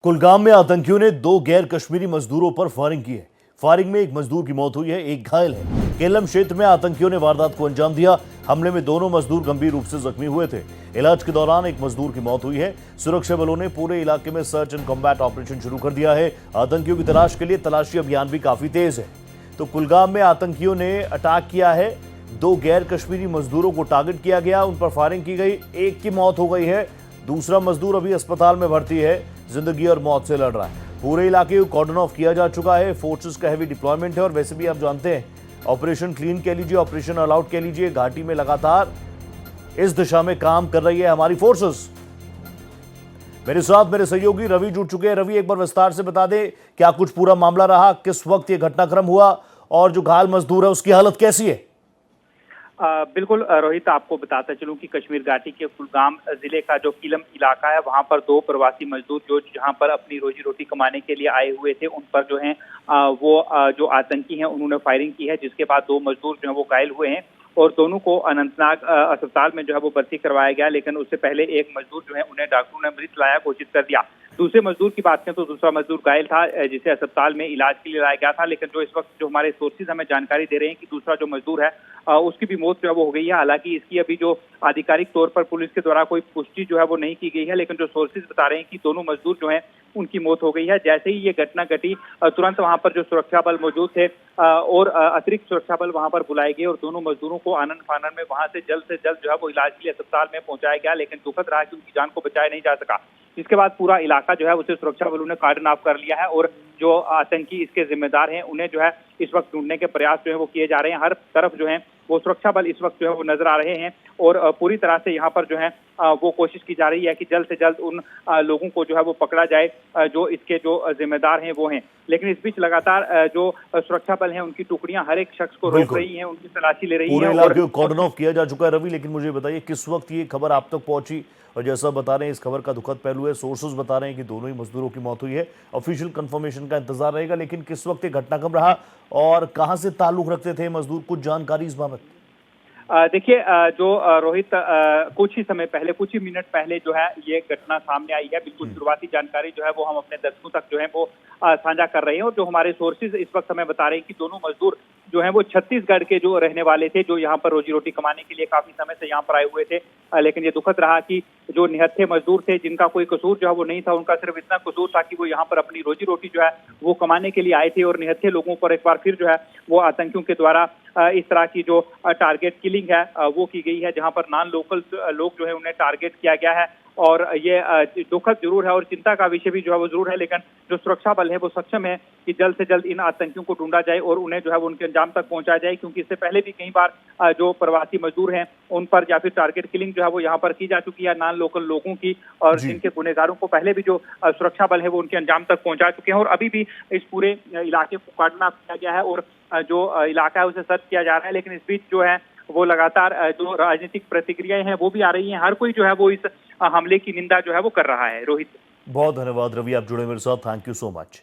कुलगाम में आतंकियों ने दो गैर कश्मीरी मजदूरों पर फायरिंग की है। फायरिंग में एक मजदूर की मौत हुई है, एक घायल है। केलम क्षेत्र में आतंकियों ने वारदात को अंजाम दिया। हमले में दोनों मजदूर गंभीर रूप से जख्मी हुए थे। इलाज के दौरान एक मजदूर की मौत हुई है। सुरक्षा बलों ने पूरे इलाके में सर्च एंड कॉम्बैट ऑपरेशन शुरू कर दिया है। आतंकियों की तलाश के लिए तलाशी अभियान भी काफी तेज है। तो कुलगाम में आतंकियों ने अटैक किया है। दो गैर कश्मीरी मजदूरों को टारगेट किया गया, उन पर फायरिंग की गई। एक की मौत हो गई है, दूसरा मजदूर अभी अस्पताल में भर्ती है, जिंदगी और मौत से लड़ रहा है। पूरे इलाके को कॉर्डन ऑफ किया जा चुका है। फोर्सेस का हैवी डिप्लॉयमेंट है और वैसे भी आप जानते हैं, ऑपरेशन क्लीन कह लीजिए, ऑपरेशन ऑल आउट कह लीजिए, घाटी में लगातार इस दिशा में काम कर रही है हमारी फोर्सेस। मेरे साथ मेरे सहयोगी रवि जुड़ चुके हैं। रवि, एक बार विस्तार से बता दे, क्या कुछ पूरा मामला रहा, किस वक्त ये घटनाक्रम हुआ और जो घायल मजदूर है उसकी हालत कैसी है? बिल्कुल रोहित, आपको बताता चलूं कि कश्मीर घाटी के कुलगाम जिले का जो किलम इलाका है, वहां पर दो प्रवासी मजदूर जो जहां पर अपनी रोजी रोटी कमाने के लिए आए हुए थे, उन पर जो है जो आतंकी हैं उन्होंने फायरिंग की है, जिसके बाद दो मजदूर जो है वो घायल हुए हैं और दोनों को अनंतनाग अस्पताल में जो है वो भर्ती करवाया गया। लेकिन उससे पहले एक मजदूर जो है उन्हें डॉक्टरों ने मृत लाया घोषित कर दिया। दूसरे मजदूर की बात करें तो दूसरा मजदूर घायल था, जिसे अस्पताल में इलाज के लिए लाया गया था। लेकिन जो इस वक्त जो हमारे सोर्सेज हमें जानकारी दे रहे हैं कि दूसरा जो मजदूर है उसकी भी मौत जो है वो हो गई है। हालांकि इसकी अभी जो आधिकारिक तौर पर पुलिस के द्वारा कोई पुष्टि जो है वो नहीं की गई है, लेकिन जो सोर्सेज बता रहे हैं कि दोनों मजदूर जो हैं उनकी मौत हो गई है। जैसे ही ये घटना घटी, तुरंत वहां पर जो सुरक्षा बल मौजूद थे और अतिरिक्त सुरक्षा बल वहां पर बुलाए गए और दोनों मजदूरों को आनन फानन में वहां से जल्द जो है वो इलाज के लिए अस्पताल में पहुंचाया गया। लेकिन दुखद रहा कि उनकी जान को बचाया नहीं जा सका। इसके बाद पूरा इलाका जो है उसे सुरक्षा बलों ने कार्डन ऑफ कर लिया है और जो आतंकी इसके जिम्मेदार हैं उन्हें जो है इस वक्त ढूंढने के प्रयास जो है वो किए जा रहे हैं। हर तरफ जो है वो सुरक्षा बल इस वक्त जो है वो नजर आ रहे हैं और पूरी तरह से यहाँ पर जो है वो कोशिश की जा रही है कि जल्द से जल्द उन लोगों को जो है वो पकड़ा जाए जो इसके जो जिम्मेदार हैं वो हैं। लेकिन इस बीच लगातार जो सुरक्षा बल हैं उनकी टुकड़ियां हर एक शख्स को रोक रही हैं, उनकी तलाशी ले रही हैं। पूरे इलाके को कॉर्डन ऑफ किया जा चुका है। रवि, लेकिन मुझे बताइए किस वक्त ये खबर आप तक पहुंची? और जैसा बता रहे हैं, इस खबर का दुखद पहलू है, सोर्सेज बता रहे हैं कि दोनों ही मजदूरों की मौत हुई है। ऑफिशियल कंफर्मेशन का इंतजार रहेगा, लेकिन किस वक्त ये घटनाक्रम रहा और कहां से ताल्लुक रखते थे मजदूर, कुछ जानकारी इस बाबत? देखिए, जो रोहित, कुछ ही समय पहले, कुछ ही मिनट पहले जो है ये घटना सामने आई है। बिल्कुल शुरुआती जानकारी जो है वो हम अपने दर्शकों तक जो है वो साझा कर रहे हैं और जो हमारे सोर्सेज इस वक्त हमें बता रहे हैं कि दोनों मजदूर जो है वो छत्तीसगढ़ के जो रहने वाले थे, जो यहाँ पर रोजी रोटी कमाने के लिए काफी समय से यहाँ पर आए हुए थे। लेकिन ये दुखद रहा कि जो निहत्थे मजदूर थे, जिनका कोई कसूर जो है वो नहीं था, उनका सिर्फ इतना कसूर था कि वो यहाँ पर अपनी रोजी रोटी जो है वो कमाने के लिए आए थे और निहत्थे लोगों पर एक बार फिर जो है वो आतंकियों के द्वारा इस तरह की जो टारगेट किलिंग है वो की गई है, जहां पर नॉन लोकल लोग जो है उन्हें टारगेट किया गया है। और ये दुखद जरूर है और चिंता का विषय भी जो है वो जरूर है, लेकिन जो सुरक्षा बल है वो सक्षम है कि जल्द से जल्द इन आतंकियों को ढूंढा जाए और उन्हें जो है वो उनके अंजाम तक पहुंचाया जाए। क्योंकि इससे पहले भी कई बार जो प्रवासी मजदूर हैं उन पर या फिर टारगेट किलिंग जो है वो यहाँ पर की जा चुकी है नॉन लोकल लोगों की, और जिनके गुनहगारों को पहले भी जो सुरक्षा बल है वो उनके अंजाम तक पहुंचा चुके हैं। और अभी भी इस पूरे इलाके को काटना किया गया है और जो इलाका है उसे सर्च किया जा रहा है। लेकिन इस बीच जो है वो लगातार जो राजनीतिक प्रतिक्रियाएं हैं वो भी आ रही हैं। हर कोई जो है वो इस हमले की निंदा जो है वो कर रहा है। रोहित, बहुत धन्यवाद रवि, आप जुड़े मेरे साथ। Thank you so much.